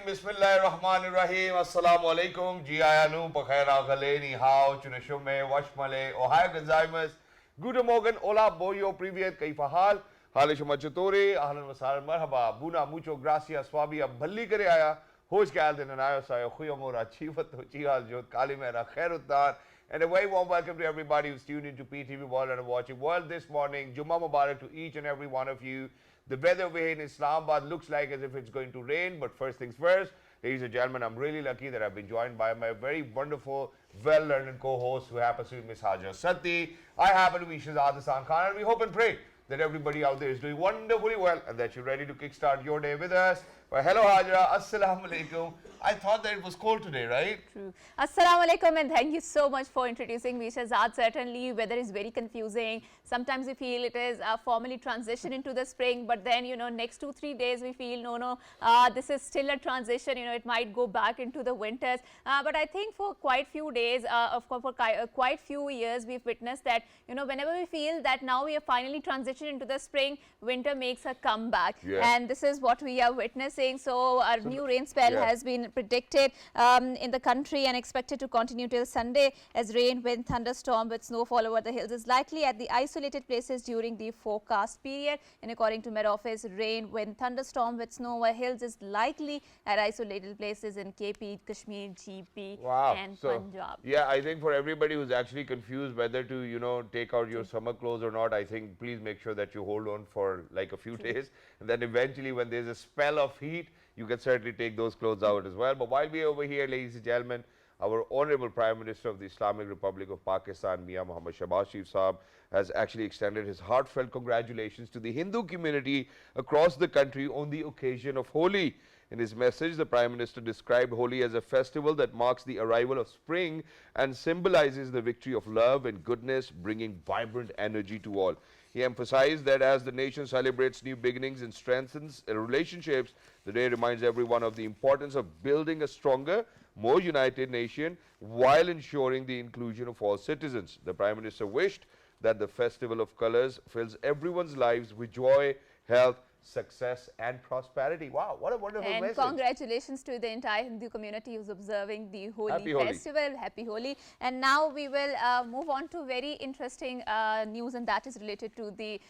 Bismillahirrahmanirrahim. Assalamu alaikum. Ji ayanu pakhaira galeni hao chunashume washmale ohio gozaimasu. Guten Morgen, hola, boyo, privyet, kaifa hal? Halish machatore, ahlan wa sahlan, marhaba, buna, mucho gracias, swabi, ab bhalli kare aaya. Hosh kal din anayo sayo khuyamora chivato chihal jot kalimera khairuddar. And a very warm welcome to everybody who's tuned into PTV World and watching World this morning. Jummah Mubarak to each and every one of you. The weather over here in Islamabad looks like as if it's going to rain, but first things first, ladies and gentlemen, I'm really lucky that I've been joined by my very wonderful, well-learned co-host who happens to be Miss Hajra Satti. I happen to be Shahzad Khan, and we hope and pray that everybody out there is doing wonderfully well and that you're ready to kickstart your day with us. Well, hello Hajra, assalamu alaikum. I thought that it was cold today, right? True. Assalamu alaikum, and thank you so much for introducing me, Shahzad. Certainly, weather is very confusing. Sometimes we feel it is formally transition into the spring, but then, next 2-3 days we feel, this is still a transition, it might go back into the winters. But I think for quite few days, for quite few years, we've witnessed that, whenever we feel that now we are finally transitioned into the spring, winter makes a comeback. Yeah. And this is what we are witnessing. So our new rain spell has been predicted in the country and expected to continue till Sunday, as rain, wind, thunderstorm with snowfall over the hills is likely at the isolated places during the forecast period. And according to Met Office, rain, wind, thunderstorm with snow over hills is likely at isolated places in KP, Kashmir, GP and Punjab. Yeah, I think for everybody who's actually confused whether to, take out your summer clothes or not, I think please make sure that you hold on for like a few days. And then eventually when there's a spell of heat, you can certainly take those clothes out as well. But while we're over here, ladies and gentlemen, our Honorable Prime Minister of the Islamic Republic of Pakistan, Mia Muhammad Shahbaz Sharif Saab, has actually extended his heartfelt congratulations to the Hindu community across the country on the occasion of Holi. In his message, the Prime Minister described Holi as a festival that marks the arrival of spring and symbolizes the victory of love and goodness, bringing vibrant energy to all. He emphasized that as the nation celebrates new beginnings and strengthens relationships, the day reminds everyone of the importance of building a stronger, more united nation while ensuring the inclusion of all citizens. The Prime Minister wished that the Festival of Colors fills everyone's lives with joy, health, success and prosperity. Wow, what a wonderful message. And congratulations to the entire Hindu community who's observing the Holi festival. Happy Holi. And now we will move on to very interesting news, and that is related to the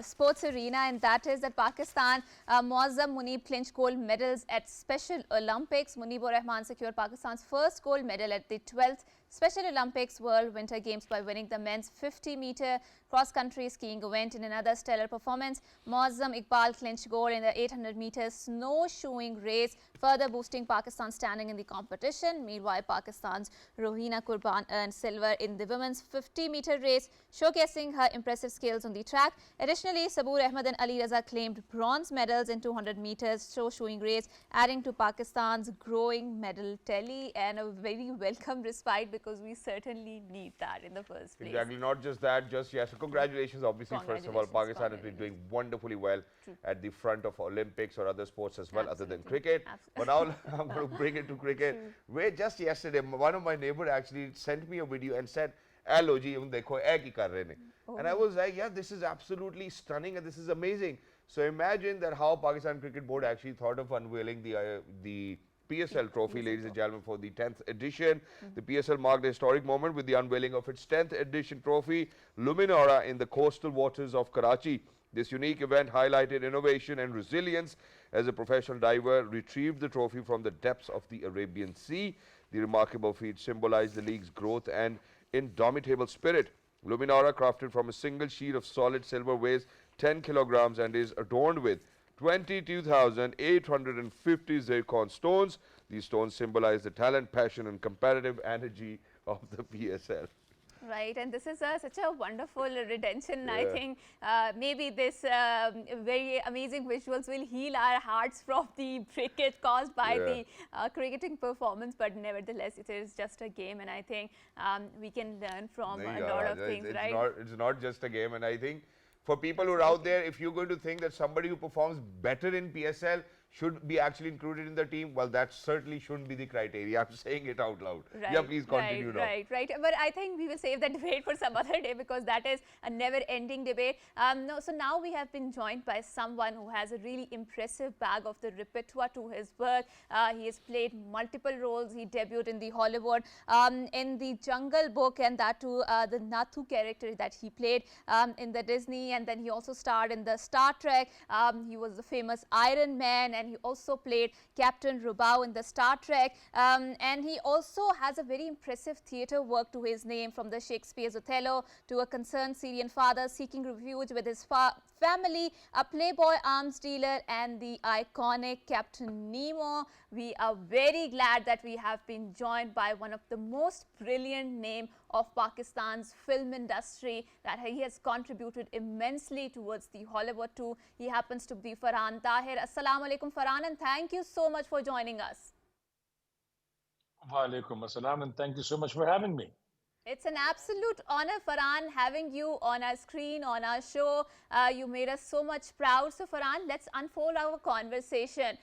sports arena, and that is that Pakistan Muazzam Munib clinched gold medals at Special Olympics. Munib ur Rahman secured Pakistan's first gold medal at the 12th Special Olympics World Winter Games by winning the men's 50-meter cross-country skiing event. In another stellar performance, Muazzam Iqbal clinched gold in the 800-meter snowshoeing race, further boosting Pakistan's standing in the competition. Meanwhile, Pakistan's Rohina Qurban earned silver in the women's 50-meter race, showcasing her impressive skills on the track. Additionally, Sabur Ahmed and Ali Raza claimed bronze medals in 200 meters snowshoeing race, adding to Pakistan's growing medal tally, and a very welcome respite because we certainly need that in the first place. Exactly, not just that, just yes. So congratulations, obviously, first of all, Pakistan has been doing wonderfully well at the front of Olympics or other sports as well, other than cricket. But now I'm going to bring it to cricket. Where just yesterday, one of my neighbors actually sent me a video and said, "Hello, ji, dekho, ek hi kar rahe ne." And I was like, yeah, this is absolutely stunning and this is amazing. So imagine that how Pakistan Cricket Board actually thought of unveiling the PSL trophy, ladies and gentlemen, for the 10th edition. The PSL marked a historic moment with the unveiling of its 10th edition trophy, Luminara, in the coastal waters of Karachi. This unique event highlighted innovation and resilience as a professional diver retrieved the trophy from the depths of the Arabian Sea. The remarkable feat symbolized the league's growth and indomitable spirit. Luminara, crafted from a single sheet of solid silver, weighs 10 kilograms and is adorned with 22,850 zircon stones. These stones symbolize the talent, passion and competitive energy of the PSL. Right, and this is such a wonderful redemption. I think maybe this very amazing visuals will heal our hearts from the cricket caused by the cricketing performance, but nevertheless it is just a game, and I think we can learn from a lot of things, right? It's not just a game, and I think For people who are out there, if you're going to think that somebody who performs better in PSL should be actually included in the team, well, that certainly shouldn't be the criteria. I'm saying it out loud. Yeah, Right, please right, continue now. right. But I think we will save that debate for some other day, because that is a never-ending debate. No, so now we have been joined by someone who has a really impressive bag of the repertoire to his work. He has played multiple roles. He debuted in the Hollywood, in the Jungle Book, and that too the Nathu character that he played in the Disney, and then he also starred in the Star Trek. He was the famous Iron Man, and he also played Captain Rubao in the Star Trek, and he also has a very impressive theatre work to his name, from the Shakespeare's Othello to a concerned Syrian father seeking refuge with his family, a playboy arms dealer, and the iconic Captain Nemo. We are very glad that we have been joined by one of the most brilliant name of Pakistan's film industry, that he has contributed immensely towards the Hollywood too. He happens to be Faran Tahir. Assalamu alaikum, Faran, and thank you so much for joining us. Wa alaikum assalam, and thank you so much for having me. It's an absolute honor, Faran, having you on our screen, on our show. You made us so much proud. So, Faran, let's unfold our conversation.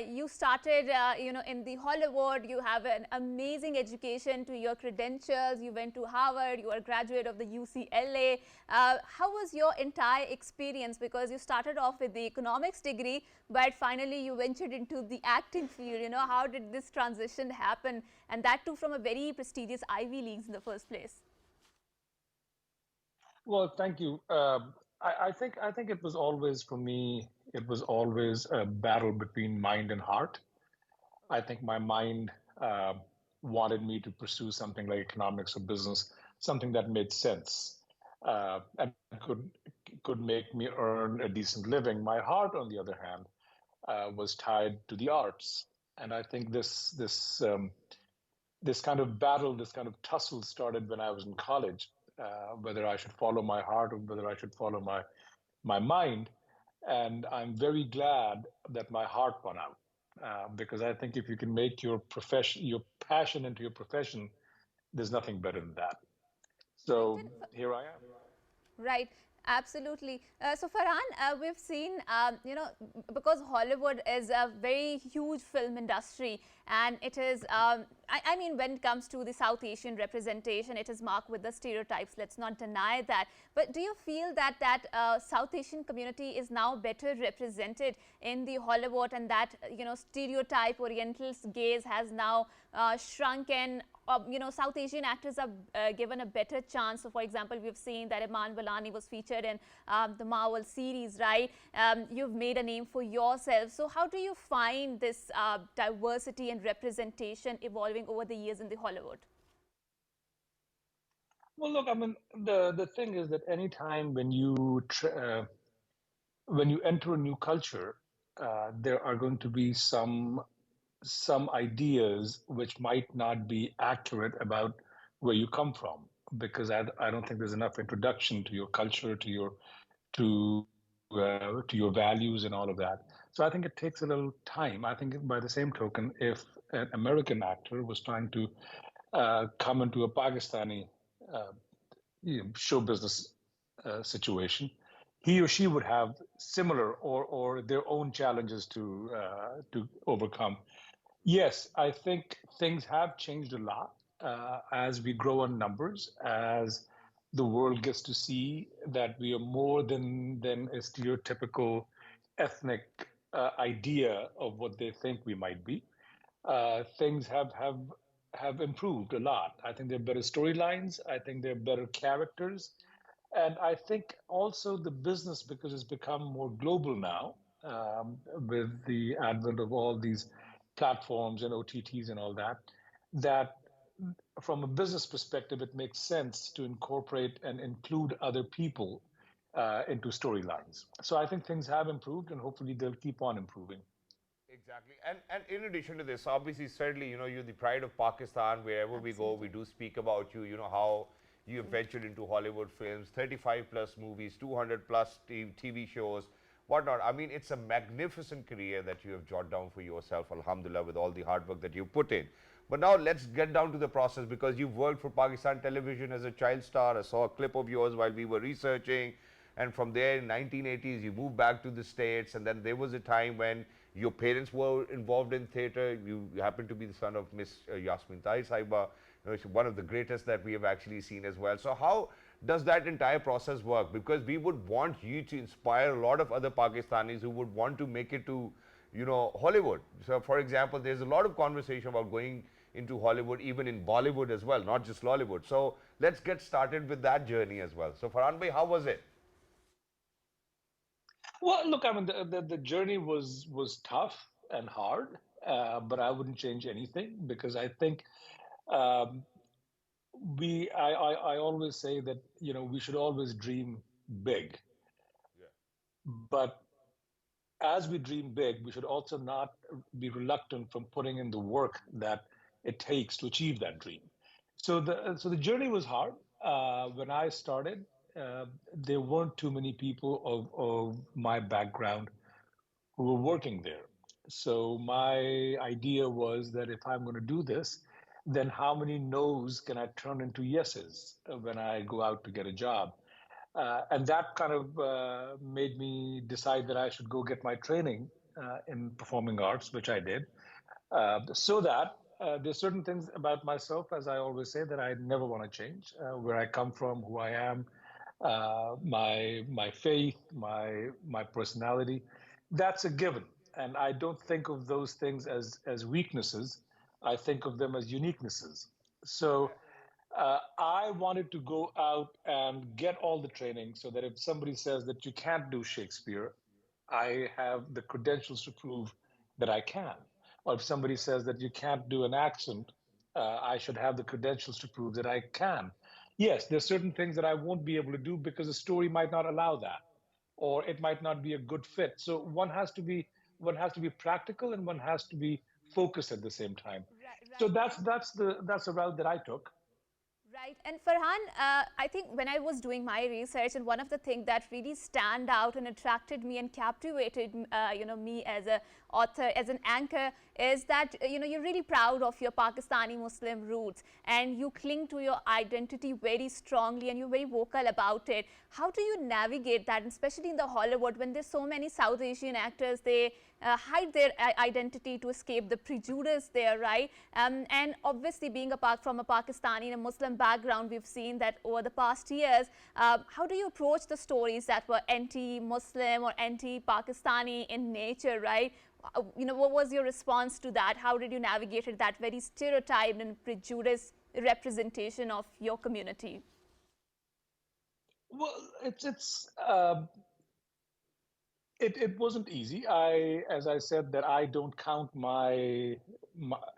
You started, in the Hollywood. You have an amazing education to your credentials. You went to Harvard. You are a graduate of the UCLA. How was your entire experience? Because you started off with the economics degree, but finally you ventured into the acting field. How did this transition happen? And that too from a very prestigious Ivy Leagues in the first place. Well, thank you. I think it was always for me. It was always a battle between mind and heart. I think my mind wanted me to pursue something like economics or business, something that made sense and could make me earn a decent living. My heart, on the other hand, was tied to the arts, and I think this kind of battle, this kind of tussle started when I was in college, whether I should follow my heart or whether I should follow my mind. And I'm very glad that my heart won out, because I think if you can make your passion into your profession, there's nothing better than that. So here I am. Right. Absolutely. So, Faran, we've seen, because Hollywood is a very huge film industry, and it is, I mean, when it comes to the South Asian representation, it is marked with the stereotypes. Let's not deny that. But do you feel that South Asian community is now better represented in the Hollywood, and that, stereotype Oriental's gaze has now shrunken? South Asian actors are given a better chance. So, for example, we've seen that Iman Vellani was featured in the Marvel series, right? You've made a name for yourself. So, how do you find this diversity and representation evolving over the years in the Hollywood? Well, look, I mean, the thing is that anytime when you enter a new culture, there are going to be some ideas which might not be accurate about where you come from, because I don't think there's enough introduction to your culture, to your values and all of that. So I think it takes a little time. I think by the same token, if an American actor was trying to come into a Pakistani show business situation, he or she would have similar or their own challenges to overcome. Yes, I think things have changed a lot as we grow in numbers, as the world gets to see that we are more than a stereotypical ethnic idea of what they think we might be. Things have improved a lot. I think there are better storylines. I think there are better characters. And I think also the business, because it's become more global now, with the advent of all these platforms and OTTs and all that, that from a business perspective, it makes sense to incorporate and include other people into storylines. So I think things have improved, and hopefully they'll keep on improving. Exactly. And in addition to this, obviously, certainly, you're the pride of Pakistan. Wherever we go, we do speak about you, how you have ventured into Hollywood films, 35 plus movies, 200 plus TV shows, whatnot. I mean, it's a magnificent career that you have jotted down for yourself, alhamdulillah, with all the hard work that you put in. But now let's get down to the process, because you've worked for Pakistan television as a child star. I saw a clip of yours while we were researching. and from there in 1980s you moved back to the States, and then there was a time when your parents were involved in theater. You happened to be the son of Miss Yasmin Tahir Saiba, one of the greatest that we have actually seen as well. So how does that entire process work? Because we would want you to inspire a lot of other Pakistanis who would want to make it to, Hollywood. So for example, there's a lot of conversation about going into Hollywood, even in Bollywood as well, not just Lollywood. So let's get started with that journey as well. So Farhan bhai, how was it? Well, look, I mean, the journey was tough and hard, but I wouldn't change anything because I think um, I always say that we should always dream big, Yeah. but as we dream big, we should also not be reluctant from putting in the work that it takes to achieve that dream. So the journey was hard. When I started, there weren't too many people of my background who were working there. So my idea was that if I'm going to do this, then how many no's can I turn into yeses when I go out to get a job? And that kind of made me decide that I should go get my training in performing arts, which I did, so that there's certain things about myself, as I always say, that I never want to change. Where I come from, who I am, my faith, my personality, that's a given. And I don't think of those things as weaknesses. I think of them as uniquenesses. So I wanted to go out and get all the training so that if somebody says that you can't do Shakespeare, I have the credentials to prove that I can. Or if somebody says that you can't do an accent, I should have the credentials to prove that I can. Yes, there's certain things that I won't be able to do because the story might not allow that, or it might not be a good fit. So one has to be practical and one has to be focused at the same time. Right, So right. that's the route that I took. Right. And Farhan, I think when I was doing my research, and one of the things that really stand out and attracted me and captivated, me as a author, as an anchor, is that, you're really proud of your Pakistani Muslim roots and you cling to your identity very strongly and you're very vocal about it. How do you navigate that, and especially in the Hollywood when there's so many South Asian actors, they hide their identity to escape the prejudice there, right? And obviously, being apart from a Pakistani and a Muslim background, we've seen that over the past years. How do you approach the stories that were anti-Muslim or anti-Pakistani in nature, right? What was your response to that? How did you navigate that very stereotyped and prejudiced representation of your community? Well, it wasn't easy. As I said, that I don't count my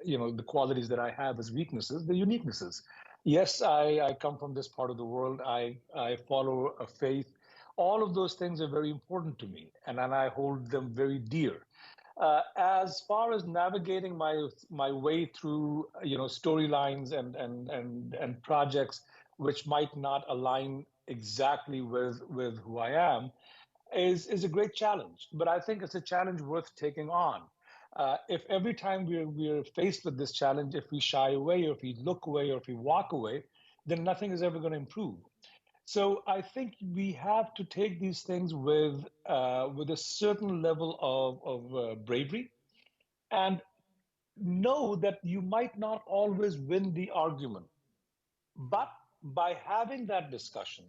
the qualities that I have as weaknesses, the uniquenesses. Yes, I come from this part of the world. I follow a faith. All of those things are very important to me, and I hold them very dear. As far as navigating my way through storylines and projects which might not align exactly with who I am, is a great challenge. But I think it's a challenge worth taking on. If every time we're faced with this challenge, if we shy away, or if we look away, or if we walk away, then nothing is ever going to improve. So I think we have to take these things with a certain level of bravery, and know that you might not always win the argument, but by having that discussion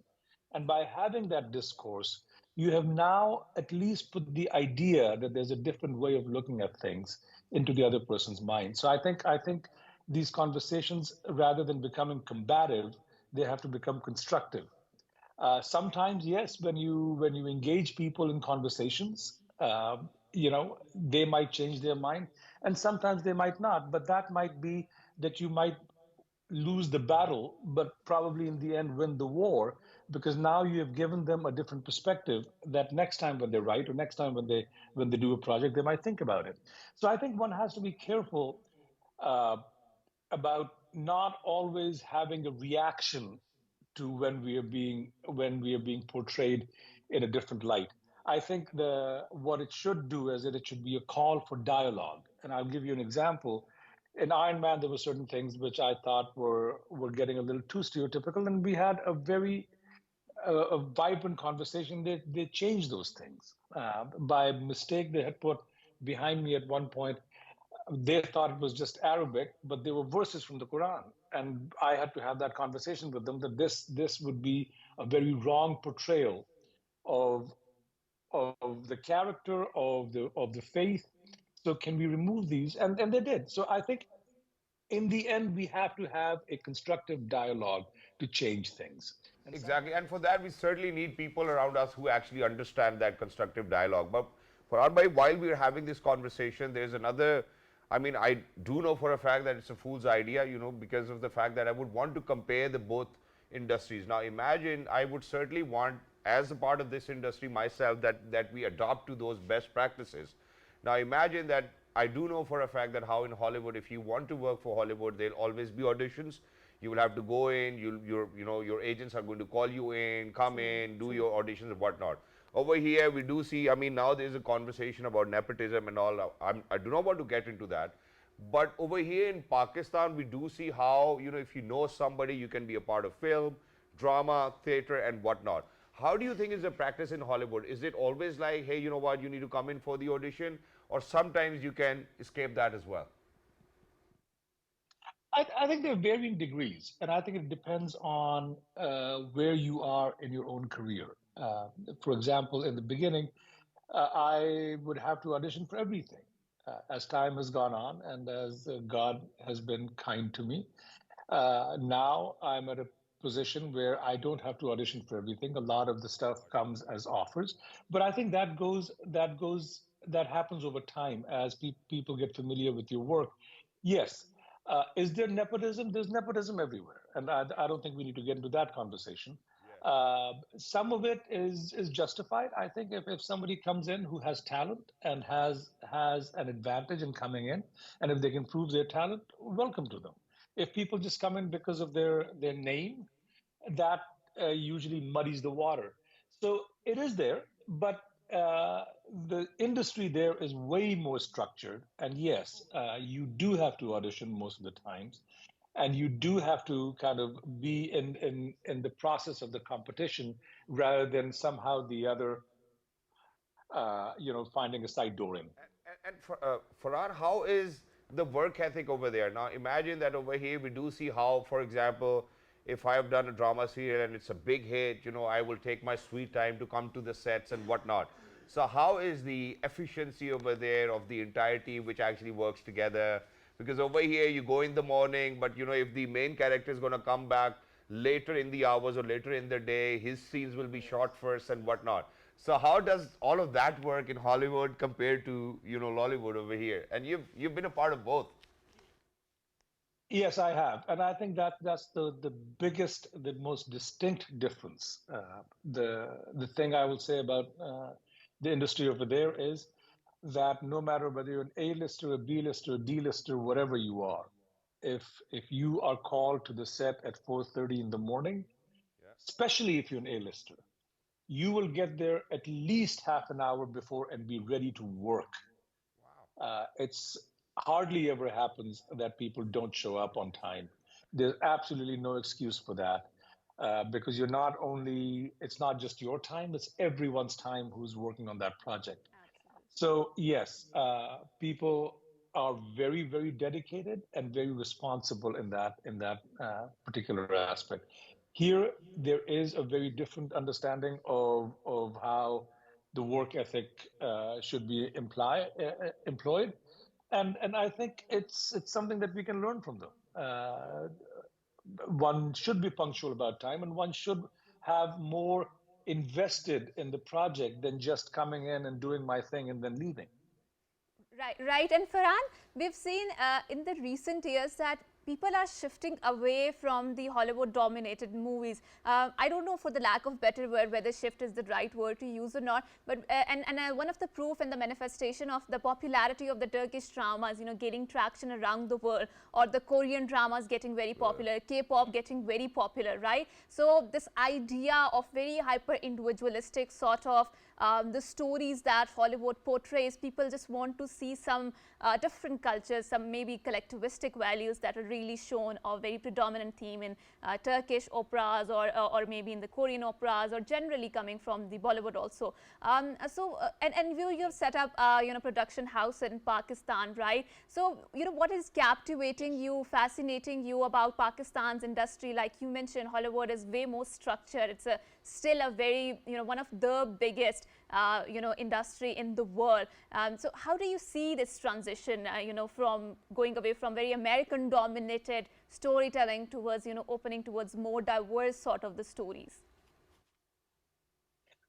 and by having that discourse, you have now at least put the idea that there's a different way of looking at things into the other person's mind. So I think these conversations, rather than becoming combative, they have to become constructive. Sometimes, yes, when you engage people in conversations, they might change their mind, and sometimes they might not. But that might be that you might lose the battle, but probably in the end win the war, because now you have given them a different perspective that next time when they write, or next time when they do a project, they might think about it. So I think one has to be careful uh, about not always having a reaction to when we are being portrayed in a different light. I think the what it should do is that it should be a call for dialogue. And I'll give you an example. In Iron Man, there were certain things which I thought were getting a little too stereotypical, and we had a very a vibrant conversation, they change those things. By mistake, they had put behind me at one point, they thought it was just Arabic, but they were verses from the Quran. And I had to have that conversation with them that this would be a very wrong portrayal of the character of the faith. So can we remove these? And they did. So I think in the end, we have to have a constructive dialogue to change things. And Exactly, and for that we certainly need people around us who actually understand that constructive dialogue. But for our while we are having this conversation, there's another. I mean, I do know for a fact that it's a fool's idea, you know, because of the fact that I would want to compare the both industries. Now, imagine I would certainly want, as a part of this industry myself, that we adopt to those best practices. Now, imagine that I do know for a fact that how in Hollywood, if you want to work for Hollywood, there'll always be auditions. You will have to go in. Your agents are going to call you in, come in, do your auditions and whatnot. Over here, we do see. I mean, now there's a conversation about nepotism and all. I do not want to get into that. But over here in Pakistan, we do see how, you know, if you know somebody, you can be a part of film, drama, theater, and whatnot. How do you think is the practice in Hollywood? Is it always like, hey, you know what, you need to come in for the audition? Or sometimes you can escape that as well? I think there are varying degrees, and I think it depends on where you are in your own career. For example, in the beginning, I would have to audition for everything. As time has gone on and as God has been kind to me, now I'm at a position where I don't have to audition for everything. A lot of the stuff comes as offers, but I think that happens over time as people get familiar with your work. Yes. Is there nepotism? There's nepotism everywhere, and I don't think we need to get into that conversation. Some of it is justified. I think if somebody comes in who has talent and has an advantage in coming in, and if they can prove their talent, welcome to them. If people just come in because of their name, that usually muddies the water. So it is there, but the industry there is way more structured. And yes, you do have to audition most of the times, and you do have to kind of be in the process of the competition rather than somehow the other, finding a side door in. And Farhan, how is the work ethic over there? Now, imagine that over here we do see how, for example, if I have done a drama serial and it's a big hit, you know, I will take my sweet time to come to the sets and whatnot. So how is the efficiency over there of the entire team which actually works together? Because over here you go in the morning, but you know, if the main character is going to come back later in the hours or later in the day, his scenes will be shot first and whatnot. So how does all of that work in Hollywood compared to, you know, Lollywood over here? And you've been a part of both. Yes, I have, and I think that's the biggest, the most distinct difference. The thing I will say about the industry over there is that no matter whether you're an A-lister, a B-lister, a D-lister, whatever you are, if you are called to the set at 4:30 in the morning, especially if you're an A-lister, you will get there at least half an hour before and be ready to work. It's hardly ever happens that people don't show up on time. There's absolutely no excuse for that. Because it's not just your time, it's everyone's time who's working on that project. So yes, people are very, very dedicated and very responsible in that particular aspect. Here, there is a very different understanding of how the work ethic should be employed, and I think it's something that we can learn from them. One should be punctual about time, and one should have more invested in the project than just coming in and doing my thing and then leaving. Right, right. And Farhan, we've seen in the recent years that people are shifting away from the Hollywood-dominated movies. I don't know, for the lack of better word, whether shift is the right word to use or not. But one of the proof and the manifestation of the popularity of the Turkish dramas, you know, gaining traction around the world, or the Korean dramas getting very popular, K-pop getting very popular, right? So this idea of very hyper-individualistic sort of the stories that Hollywood portrays. People just want to see some different cultures, some maybe collectivistic values that are really shown, or very predominant theme in Turkish operas, or maybe in the Korean operas, or generally coming from the Bollywood also. And you've set up production house in Pakistan, right? So what is captivating you, fascinating you about Pakistan's industry? Like you mentioned, Hollywood is way more structured. It's still a very one of the biggest industry in the world. So how do you see this transition from going away from very American dominated storytelling towards opening towards more diverse sort of the stories?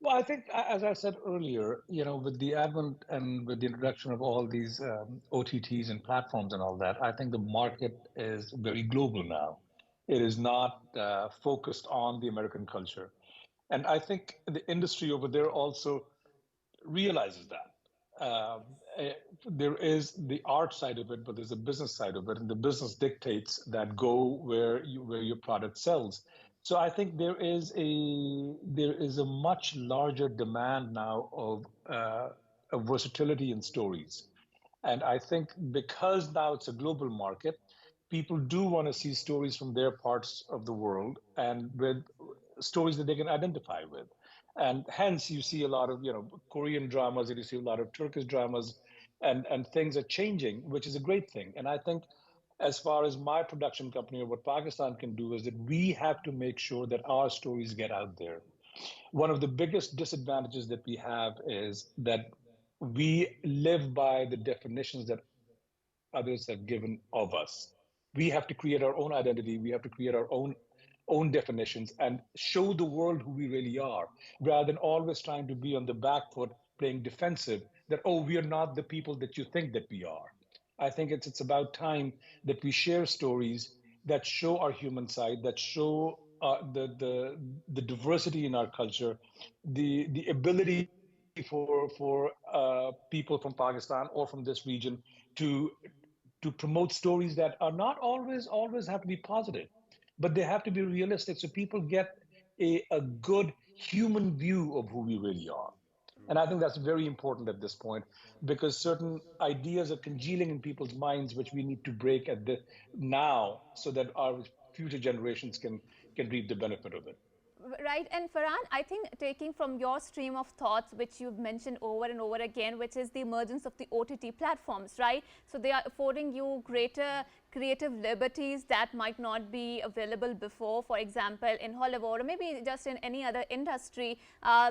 Well, I think, as I said earlier, with the advent and with the introduction of all these OTTs and platforms and all that, I think the market is very global now. It is not focused on the American culture. And I think the industry over there also realizes that. There is the art side of it, but there's a business side of it, and the business dictates that go where your product sells. So I think there is a much larger demand now of versatility in stories, and I think because now it's a global market, people do want to see stories from their parts of the world and with stories that they can identify with. And hence you see a lot of Korean dramas, and you see a lot of Turkish dramas, and things are changing, which is a great thing. And I think as far as my production company or what Pakistan can do is that we have to make sure that our stories get out there. One of the biggest disadvantages that we have is that we live by the definitions that others have given of us. We have to create our own identity. We have to create our own definitions and show the world who we really are, rather than always trying to be on the back foot, playing defensive, that, oh, we are not the people that you think that we are. I think it's about time that we share stories that show our human side, that show the diversity in our culture, the ability for people from Pakistan or from this region to promote stories that are not always have to be positive, but they have to be realistic, so people get a good human view of who we really are. And I think that's very important at this point, because certain ideas are congealing in people's minds, which we need to break at the now, so that our future generations can reap the benefit of it. Right. And Faran, I think taking from your stream of thoughts, which you've mentioned over and over again, which is the emergence of the OTT platforms, right? So they are affording you greater creative liberties that might not be available before. For example, in Hollywood, or maybe just in any other industry,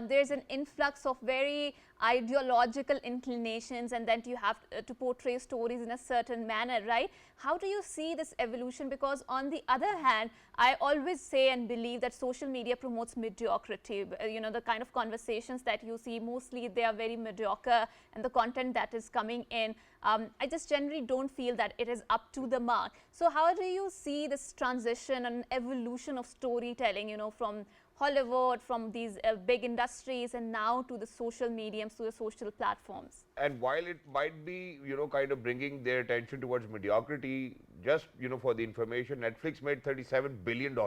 there's an influx of very ideological inclinations, and then you have to portray stories in a certain manner, right? How do you see this evolution? Because on the other hand, I always say and believe that social media promotes mediocrity. The kind of conversations that you see, mostly they are very mediocre, and the content that is coming in, I just generally don't feel that it is up to the mark. So how do you see this transition and evolution of storytelling, from Hollywood, from these big industries, and now to the social mediums, to the social platforms? And while it might be, kind of bringing their attention towards mediocrity, just, for the information, Netflix made $37 billion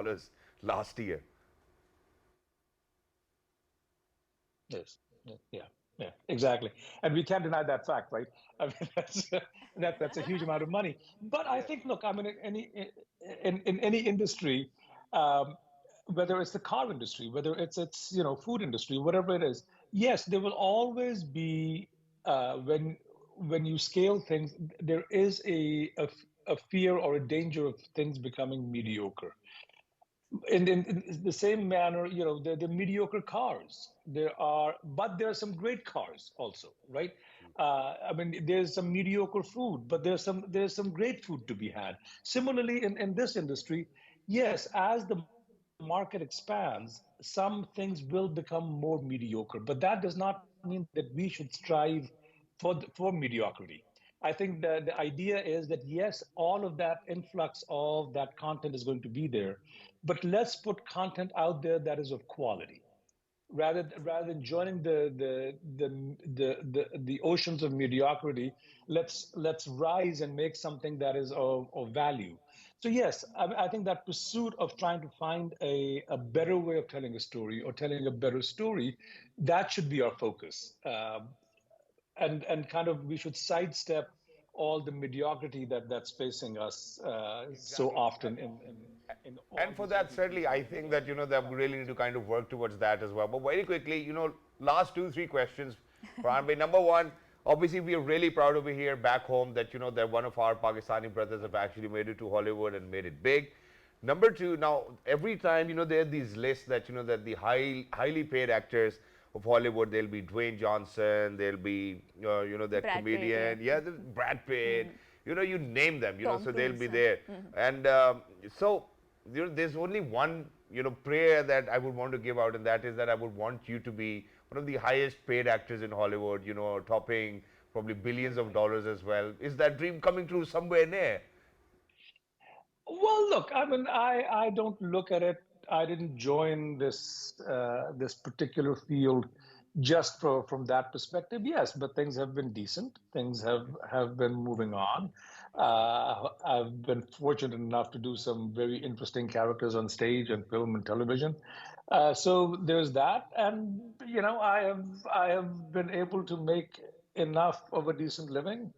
last year. Yes. Yeah, exactly. And we can't deny that fact, right? I mean, that's a huge amount of money. But I think, look, I mean, in any industry, whether it's the car industry, whether it's food industry, whatever it is, yes, there will always be when you scale things, there is a fear or a danger of things becoming mediocre. In the same manner, the mediocre cars. But there are some great cars also, right? I mean, there's some mediocre food, but there's some great food to be had. Similarly, in this industry, yes, as the market expands, some things will become more mediocre, but that does not mean that we should strive for mediocrity. I think the idea is that yes, all of that influx of that content is going to be there, but let's put content out there that is of quality, rather than joining the oceans of mediocrity. Let's rise and make something that is of value. So yes, I think that pursuit of trying to find a better way of telling a story or telling a better story, that should be our focus. And kind of we should sidestep all the mediocrity that's facing us so Exactly. often in all And for these that, industries certainly, that I we think work in. that, that we really need to kind of work towards that as well. But very quickly, last two, three questions. Farhan, number one, obviously, we are really proud over here back home that, that one of our Pakistani brothers have actually made it to Hollywood and made it big. Number two, now, every time, there are these lists that, that the highly paid actors of Hollywood, there'll be Dwayne Johnson, there'll be, that Brad Pitt, yeah. comedian, yeah, the Brad Pitt, you name them, Tom so they'll Cruise. be there. And so, there's only one, prayer that I would want to give out, and that is that I would want you to be one of the highest paid actors in Hollywood, topping probably billions of dollars as well. Is that dream coming true somewhere near? Well, look, I mean, I don't look at it. I didn't join this particular field just from that perspective. Yes, but things have been decent. Things have been moving on. I've been fortunate enough to do some very interesting characters on stage and film and television. So there's that, and I have been able to make enough of a decent living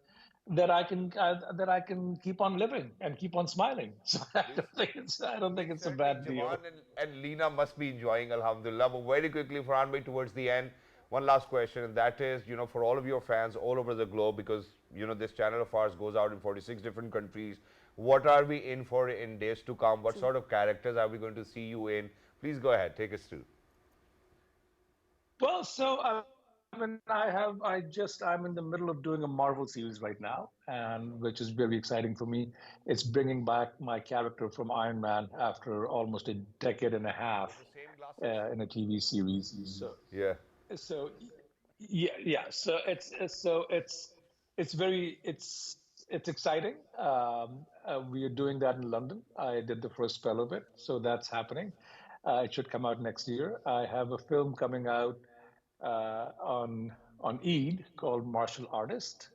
that I can keep on living and keep on smiling. So I don't think it's a Certainly, bad deal. Jawan and Lena must be enjoying Alhamdulillah. But very quickly, Farhan bhai, towards the end, one last question, and that is, for all of your fans all over the globe, because, this channel of ours goes out in 46 different countries, what are we in for in days to come? What sort of characters are we going to see you in? Please go ahead, take us through. Well, so I mean, I'm in the middle of doing a Marvel series right now, and which is very exciting for me. It's bringing back my character from Iron Man after almost a decade and a With half the same glasses? in a TV series. Yeah. So yeah. It's very it's exciting. We are doing that in London. I did the first spell of it, so that's happening. It should come out next year. I have a film coming out on Eid called Martial Artist,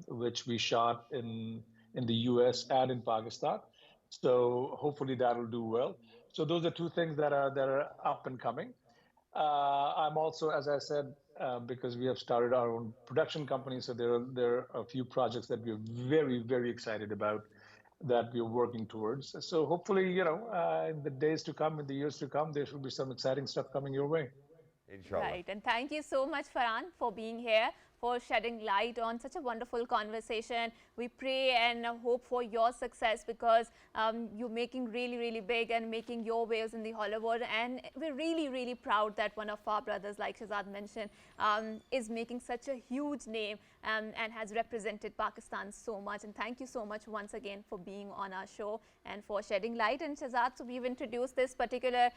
which we shot in the U.S. and in Pakistan. So hopefully that'll do well. So those are two things that are up and coming. I'm also, as I said, because we have started our own production company, so there are a few projects that we're very excited about that we're working towards. So hopefully, in the days to come, in the years to come, there should be some exciting stuff coming your way. Inshallah. Right, and thank you so much, Farhan, for being here, for shedding light on such a wonderful conversation. We pray and hope for your success, because you're making really big and making your waves in the Hollywood. And we're really proud that one of our brothers, like Shahzad mentioned, is making such a huge name and has represented Pakistan so much. And thank you so much once again for being on our show and for shedding light. And Shahzad, so we've introduced this particular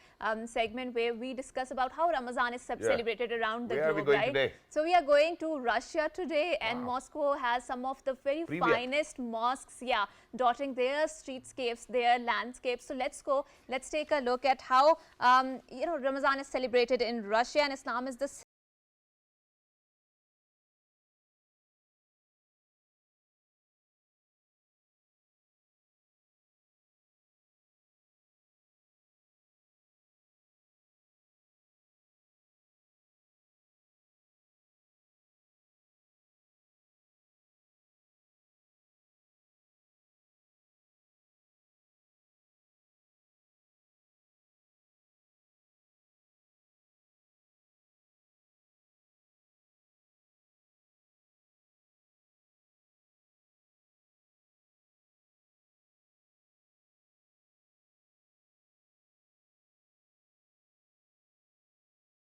segment where we discuss about how Ramadan is celebrated around the Where are we globe, going right? today? So we are going to Russia today, and Moscow has some of the very Привет. finest mosques, yeah, dotting their streetscapes, their landscapes. So let's go, let's take a look at how Ramadan is celebrated in Russia, and Islam is the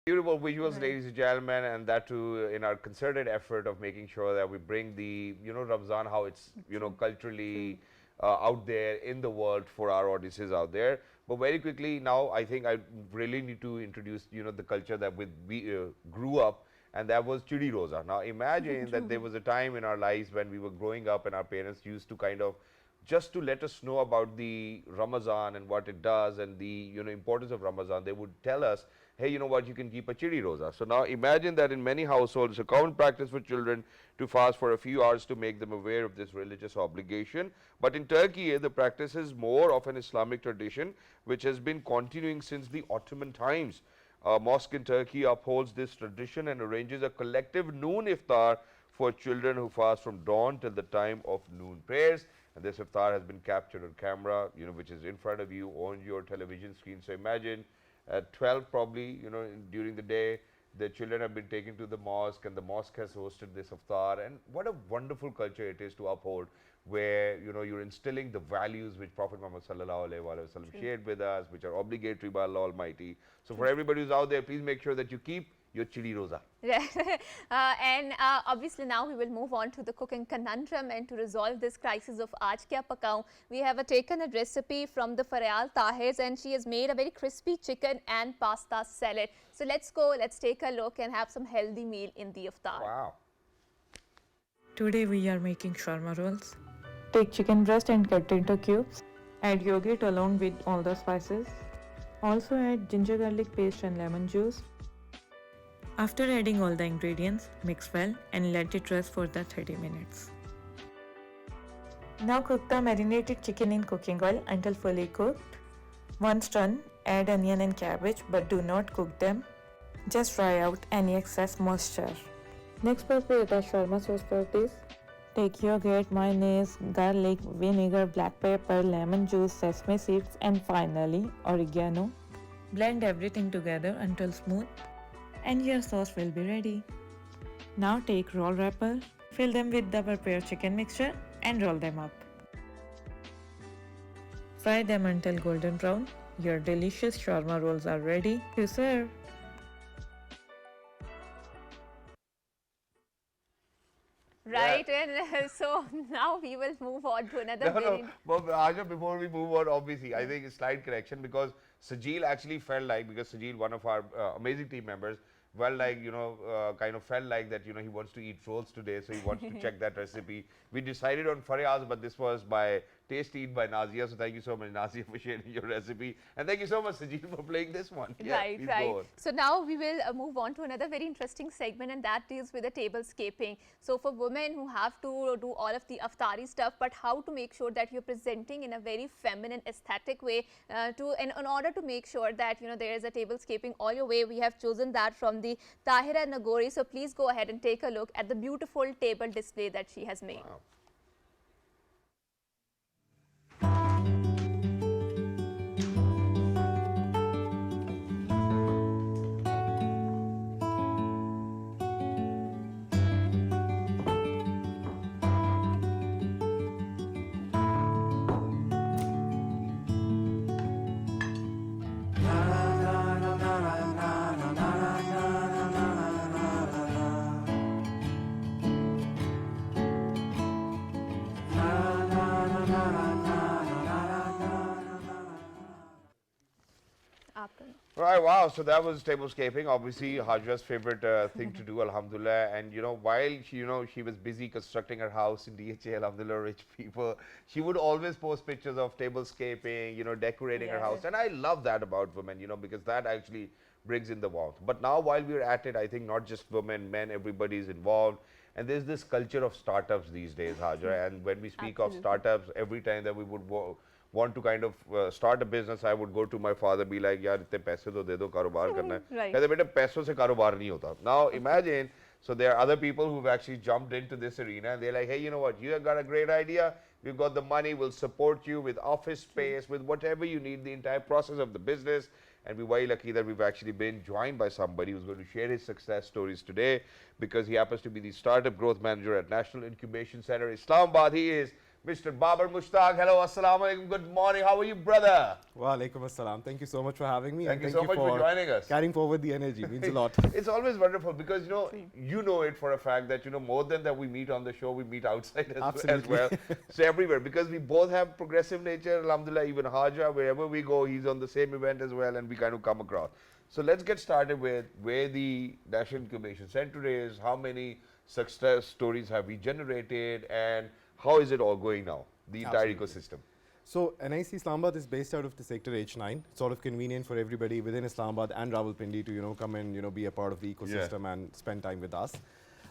Beautiful visuals, ladies and gentlemen, and that too in our concerted effort of making sure that we bring the, Ramzan, how it's, culturally out there in the world for our audiences out there. But very quickly now, I think I really need to introduce, the culture that we grew up, and that was Chidi Rosa. Now imagine that there was a time in our lives when we were growing up and our parents used to kind of just to let us know about the Ramadan and what it does and the importance of Ramadan. They would tell us hey, you know what, you can keep a chidi roza. So now imagine that in many households, it's a common practice for children to fast for a few hours to make them aware of this religious obligation. But in Turkey, the practice is more of an Islamic tradition which has been continuing since the Ottoman times. A mosque in Turkey upholds this tradition and arranges a collective noon iftar for children who fast from dawn till the time of noon prayers. And this iftar has been captured on camera, which is in front of you on your television screen. So imagine at 12 probably, during the day, the children have been taken to the mosque and the mosque has hosted this iftar. And what a wonderful culture it is to uphold, where you're instilling the values which Prophet Muhammad sallallahu alaihi wasallam shared with us, which are obligatory by Allah Almighty. So for everybody who's out there, please make sure that you keep your chili roza. Right. And obviously now we will move on to the cooking conundrum, and to resolve this crisis of aaj kya pakaun, we have taken a recipe from the Faran Tahir's, and she has made a very crispy chicken and pasta salad. So let's go, let's take a look and have some healthy meal in the iftar. Wow. Today we are making shawarma rolls. Take chicken breast and cut into cubes. Add yogurt along with all the spices. Also add ginger garlic paste and lemon juice. After adding all the ingredients, mix well and let it rest for the 30 minutes. Now cook the marinated chicken in cooking oil until fully cooked. Once done, add onion and cabbage, but do not cook them. Just fry out any excess moisture. Next, prepare the shawarma sauce for this. Take yogurt, mayonnaise, garlic, vinegar, black pepper, lemon juice, sesame seeds, and finally oregano. Blend everything together until smooth, and your sauce will be ready. Now take roll wrapper, fill them with the prepared chicken mixture and roll them up. Fry them until golden brown. Your delicious shawarma rolls are ready to serve. Right, and so now we will move on to another But Hajra, before we move on, obviously, I think a slight correction, because Sajeel actually felt like, because Sajeel, one of our amazing team members, kind of felt like that, he wants to eat rolls today, so he wants to check that recipe. We decided on Faryaz, but this was by Tasty Eat by Nazia, so thank you so much, Nazia, for sharing your recipe. And thank you so much, Sajeel, for playing this one. Right, right. So now we will move on to another very interesting segment, and that deals with the tablescaping. So for women who have to do all of the iftari stuff, but how to make sure that you're presenting in a very feminine, aesthetic way, in order to make sure that, there is a tablescaping all your way, we have chosen that from the Tahira Nagori. So please go ahead and take a look at the beautiful table display that she has made. Wow. Right, wow, so that was tablescaping, obviously Hajra's favorite thing to do, alhamdulillah. And while she was busy constructing her house in DHA, alhamdulillah, rich people, she would always post pictures of tablescaping, decorating her house. And I love that about women, because that actually brings in the warmth. But now while we're at it, I think not just women, men, everybody's involved. And there's this culture of startups these days, Hajra. And when we speak of startups, every time that we would want to kind of start a business, I would go to my father, be like, yaar, itne paise to de do, karobar karna hai. Kehte, beta, paiso se karobar nahi hota. Now imagine, so there are other people who've actually jumped into this arena, and they're like, hey, you know what, you have got a great idea, we've got the money, we'll support you with office space, with whatever you need, the entire process of the business. And we're very lucky that we've actually been joined by somebody who's going to share his success stories today, because he happens to be the Startup Growth Manager at National Incubation Center, Islamabad. He is Mr. MUSHTAQ. Hello, assalamu alaikum, good morning. How are you, brother? Wa alaikum assalam. Thank you so much for having me. Thank you so much for joining us. Carrying forward the energy means a lot. It's always wonderful, because you know it for a fact that more than that we meet on the show, we meet outside as well. So everywhere, because we both have progressive nature, alhamdulillah. Even Hajra, wherever we go, he's on the same event as well, and we kind of come across. So let's get started with where the National Incubation Center is, how many success stories have we generated, and how is it all going now, the entire ecosystem? So NIC Islamabad is based out of the sector H9. It's sort of convenient for everybody within Islamabad and Rawalpindi to come and be a part of the ecosystem and spend time with us.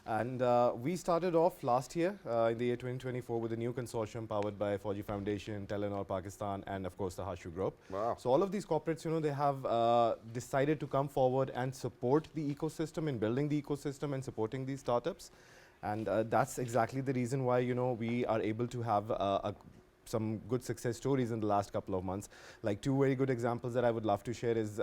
And we started off last year in the year 2024 with a new consortium powered by Fauji Foundation, Telenor Pakistan, and of course the Hajra Group. Wow. So all of these corporates, they have decided to come forward and support the ecosystem in building the ecosystem and supporting these startups. And that's exactly the reason why we are able to have some good success stories in the last couple of months. Like two very good examples that I would love to share is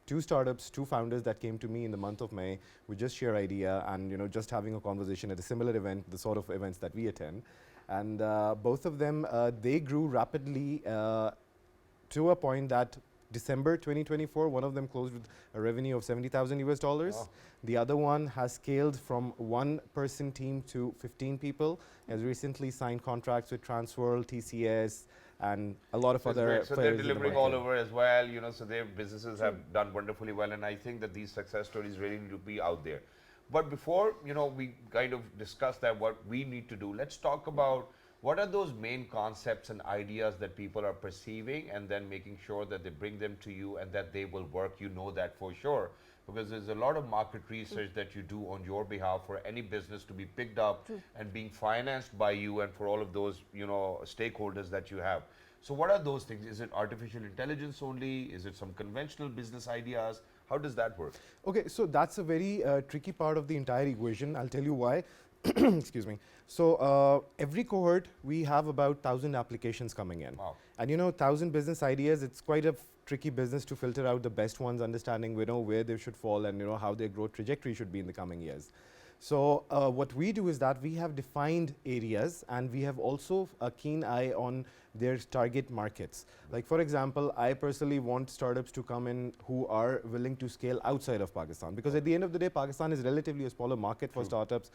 two startups, two founders that came to me in the month of May with just sheer idea and just having a conversation at a similar event, the sort of events that we attend. And both of them, they grew rapidly to a point that December 2024, one of them closed with a revenue of $70,000. Wow. The other one has scaled from one-person team to 15 people, has recently signed contracts with Transworld, TCS, and a lot of other So they're delivering all over as well, so their businesses have done wonderfully well, and I think that these success stories really need to be out there. But before, we kind of discuss that, what we need to do, let's talk about what are those main concepts and ideas that people are perceiving, and then making sure that they bring them to you and that they will work, that for sure. Because there's a lot of market research that you do on your behalf for any business to be picked up and being financed by you and for all of those, stakeholders that you have. So what are those things? Is it artificial intelligence only? Is it some conventional business ideas? How does that work? Okay, so that's a very tricky part of the entire equation. I'll tell you why. Excuse me. So every cohort, we have about 1,000 applications coming in. Wow. And 1,000 business ideas, it's quite a tricky business to filter out the best ones, understanding where they should fall and how their growth trajectory should be in the coming years. So what we do is that we have defined areas, and we have also a keen eye on their target markets. Like for example, I personally want startups to come in who are willing to scale outside of Pakistan, because at the end of the day, Pakistan is relatively a smaller market for startups.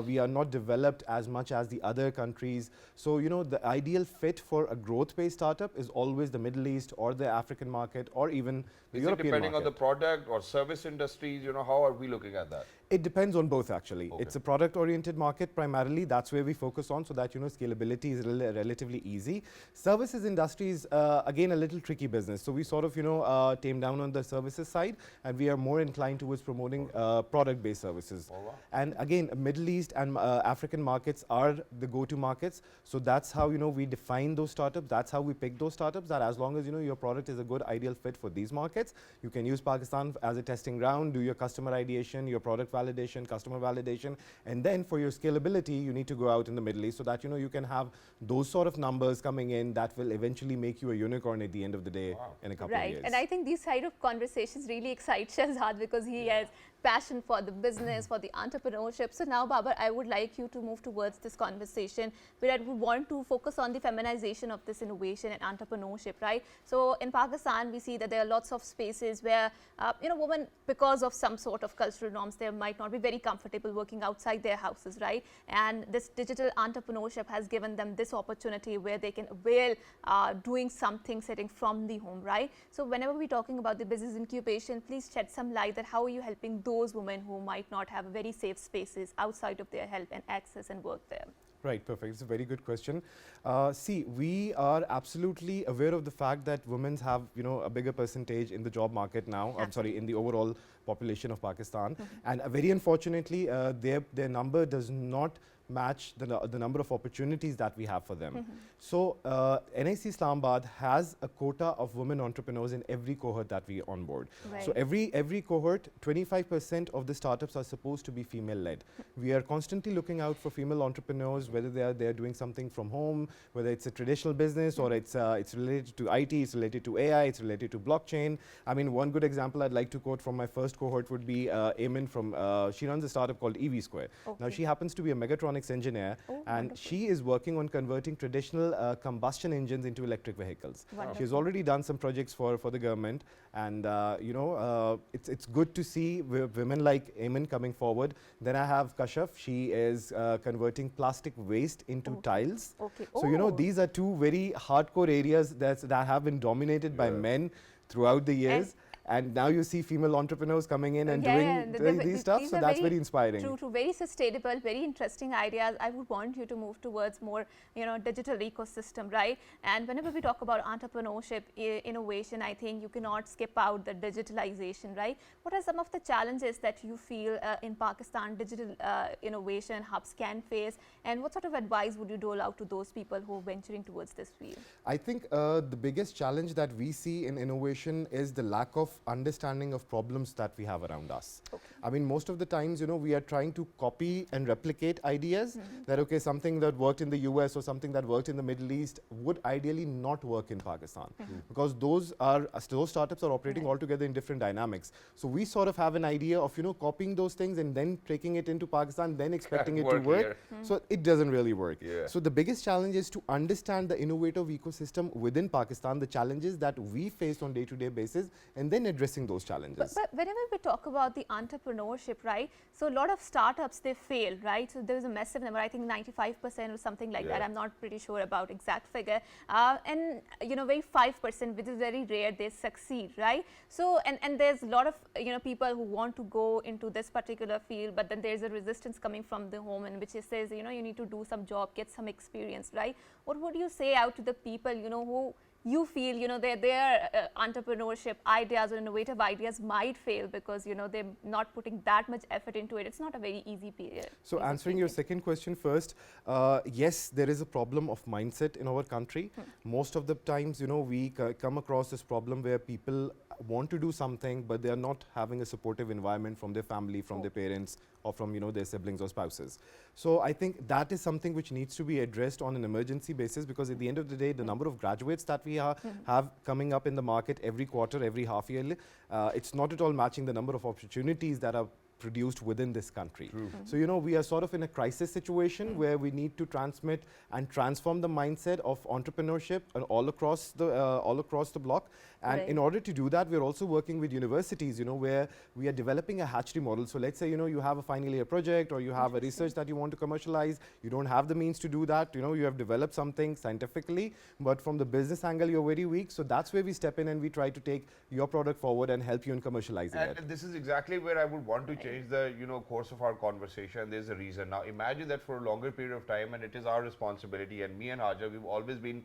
We are not developed as much as the other countries. So the ideal fit for a growth-based startup is always the Middle East or the African market or even the European market. Depending on the product or service industries, how are we looking at that? It depends on both actually. Okay. It's a product-oriented market primarily. That's where we focus on, so that scalability is relatively easy. Services industry is again a little tricky business. So we sort of tame down on the services side, and we are more inclined towards promoting product-based services. Oh, wow. And again, Middle East and African markets are the go-to markets. So that's how we define those startups. That's how we pick those startups. That as long as your product is a good ideal fit for these markets, you can use Pakistan as a testing ground, do your customer ideation, your product validation, customer validation, and then for your scalability, you need to go out in the Middle East so that you can have those sort of numbers coming in that will eventually make you a unicorn at the end of the day. Wow. In a couple of years. Right, and I think these side of conversations really excite Shahzad because he has passion for the business, for the entrepreneurship. So now, Babar, I would like you to move towards this conversation where I would want to focus on the feminization of this innovation and entrepreneurship, right? So in Pakistan, we see that there are lots of spaces where, women, because of some sort of cultural norms, they might not be very comfortable working outside their houses, right? And this digital entrepreneurship has given them this opportunity where they can avail doing something sitting from the home, right? So whenever we're talking about the business incubation, please shed some light that how are you helping those women who might not have very safe spaces outside of their help and access and work there? Right, perfect. It's a very good question. See, we are absolutely aware of the fact that women have, a bigger percentage in the job market now. I'm sorry, in the overall population of Pakistan, and very unfortunately, their number does not match the number of opportunities that we have for them. So NIC Islamabad has a quota of women entrepreneurs in every cohort that we onboard. Right. So every cohort, 25% of the startups are supposed to be female-led. We are constantly looking out for female entrepreneurs, whether they are doing something from home, whether it's a traditional business or it's related to IT, it's related to AI, it's related to blockchain. I mean, one good example I'd like to quote from my first cohort would be Eamon from, she runs a startup called EV Square. Okay. Now, she happens to be a mechatronics engineer, and wonderful. She is working on converting traditional combustion engines into electric vehicles. Wonderful. She's already done some projects for the government, and it's good to see women like Eamon coming forward. Then I have Kashaf. She is converting plastic waste into tiles. Okay. So these are two very hardcore areas that have been dominated by men throughout the years. and now you see female entrepreneurs coming in and doing these stuff. So that's very inspiring. True, very sustainable, very interesting ideas. I would want you to move towards more, digital ecosystem, right? And whenever we talk about entrepreneurship, innovation, I think you cannot skip out the digitalization, right? What are some of the challenges that you feel in Pakistan digital innovation hubs can face, and what sort of advice would you dole out to those people who are venturing towards this field? I think the biggest challenge that we see in innovation is the lack of understanding of problems that we have around us. Okay. I mean, most of the times, we are trying to copy and replicate ideas that, okay, something that worked in the US or something that worked in the Middle East would ideally not work in Pakistan, because those startups are operating altogether in different dynamics. So we sort of have an idea of, copying those things and then taking it into Pakistan, then expecting it to work. So it doesn't really work. Yeah. So the biggest challenge is to understand the innovative ecosystem within Pakistan, the challenges that we face on day-to-day basis, and then addressing those challenges. But whenever we talk about the entrepreneurship, right? So a lot of startups, they fail, right? So there is a massive number, I think 95% or something like that. I'm not pretty sure about exact figure. And very 5%, which is very rare, they succeed, right? So and there's a lot of people who want to go into this particular field, but then there's a resistance coming from the home, in which it says you need to do some job, get some experience, right? What would you say out to the people who you feel their entrepreneurship ideas or innovative ideas might fail because they're not putting that much effort into it? It's not a very easy period. So answering your second question first, yes, there is a problem of mindset in our country. Most of the times, we come across this problem where people want to do something, but they are not having a supportive environment from their family, from their parents, or from their siblings or spouses. So I think that is something which needs to be addressed on an emergency basis, because at the end of the day, the number of graduates that we have coming up in the market every quarter, every half yearly, it's not at all matching the number of opportunities that are produced within this country. So we are sort of in a crisis situation where we need to transmit and transform the mindset of entrepreneurship all across the block. And in order to do that, we're also working with universities, where we are developing a hatchery model. So let's say you have a final year project, or you have a research that you want to commercialize. You don't have the means to do that. You have developed something scientifically, but from the business angle you're very weak. So that's where we step in and we try to take your product forward and help you in commercializing it. And this is exactly where I would want to change the course of our conversation. There's a reason. Now imagine that for a longer period of time, and it is our responsibility, and me and Hajra, we've always been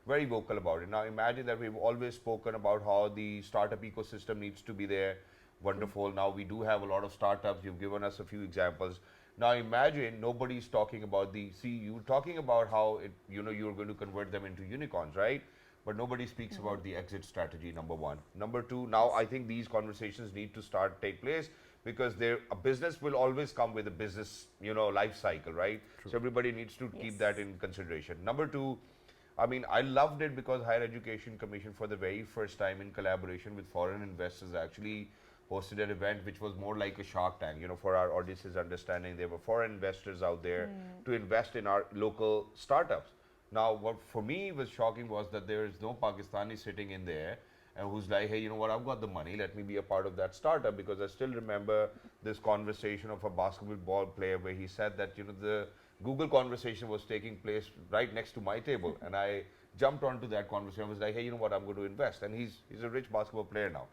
very vocal about it. Now imagine that we've always spoken about how the startup ecosystem needs to be there. Wonderful. Now we do have a lot of startups. You've given us a few examples. Now imagine nobody's talking about you're talking about how you're going to convert them into unicorns, right? But nobody speaks about the exit strategy, number one. Number two, now I think these conversations need to take place, because a business will always come with a business, life cycle, right? True. So everybody needs to keep that in consideration. Number two, I mean, I loved it because Higher Education Commission, for the very first time in collaboration with foreign investors, actually hosted an event which was more like a Shark Tank. For our audience's understanding, there were foreign investors out there to invest in our local startups. Now, what for me was shocking was that there is no Pakistani sitting in there and who's like, hey, you know what, I've got the money, let me be a part of that startup. Because I still remember this conversation of a basketball player where he said that, the Google conversation was taking place right next to my table, and I jumped onto that conversation. I was like, hey, you know what, I'm going to invest. And he's a rich basketball player now.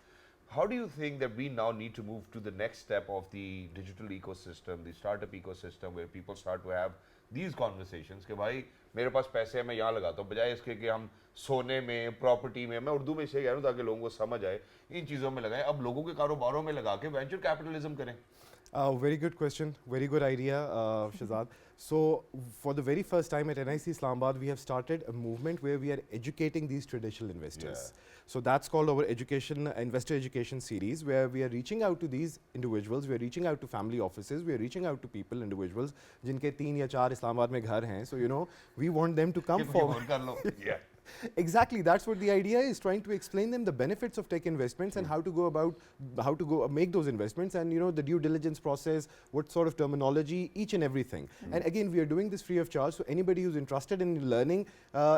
How do you think that we now need to move to the next step of the digital ecosystem, the startup ecosystem, where people start to have these conversations कि भाई मेरे पास पैसे हैं, मैं यहाँ लगाता हूँ, बजाय इसके कि हम सोने में, प्रॉपर्टी में, मैं उर्दू में इसे कह रहा हूँ ताकि लोगों को समझ आए, इन चीज़ों में लगाएं, अब लोगों के कारोबारों में लगा के वेंचर कैपिटलिज्म करें. Very good question, very good idea, Shahzad. So for the very first time at NIC Islamabad, we have started a movement where we are educating these traditional investors. So that's called our investor education series, where we are reaching out to these individuals, we are reaching out to family offices, we are reaching out to people, individuals, जिनके 3 या 4 इस्लामाबाद में घर हैं. So we want them to come forward. Yeah. Exactly, that's what the idea is, trying to explain them the benefits of tech investments and how to make those investments, and the due diligence process, what sort of terminology, each and everything. And again, we are doing this free of charge, so anybody who's interested in learning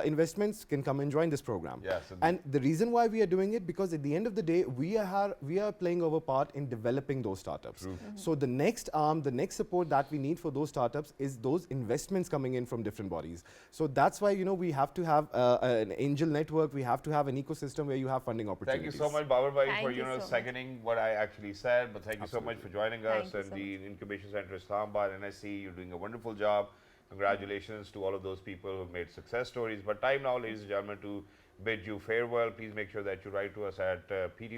investments can come and join this program. Yes, and the reason why we are doing it, because at the end of the day, we are playing our part in developing those startups. So the next arm, the next support that we need for those startups is those investments coming in from different bodies. So that's why we have to have an angel network. We have to have an ecosystem where you have funding Thank opportunities. you so much, Babar Bhai, Thank for you so much. seconding what I actually said. But thank you so much for joining us. Thank you And so the Incubation Center Islamabad, NSC, you're doing a wonderful job. Congratulations to all of those people who've made success stories. But time now, ladies and gentlemen, to bid you farewell. Please make sure that you write to us at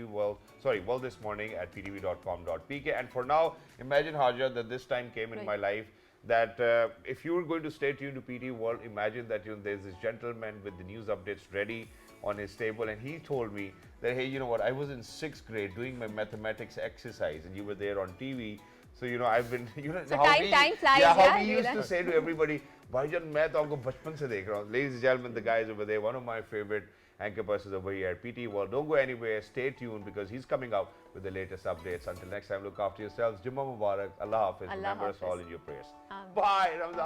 well this morning at ptv.com.pk. And for now, imagine, Hajra, that this time came in my life that if you were going to stay tuned to PT World, imagine that there's this gentleman with the news updates ready on his table, and he told me that, hey, you know what, I was in 6th grade doing my mathematics exercise and you were there on TV. So, I've been, so time flies, how he used to say to everybody, Bhaijan, main to aapko bachpan se dekh raha hu. Ladies and gentlemen, the guys over there, one of my favorite anchor persons over here at PT World. Don't go anywhere, stay tuned, because he's coming out with the latest updates. Until next time, look after yourselves. Jummah Mubarak. Allah Hafiz. Remember us all in your prayers. Bye, Ramzan.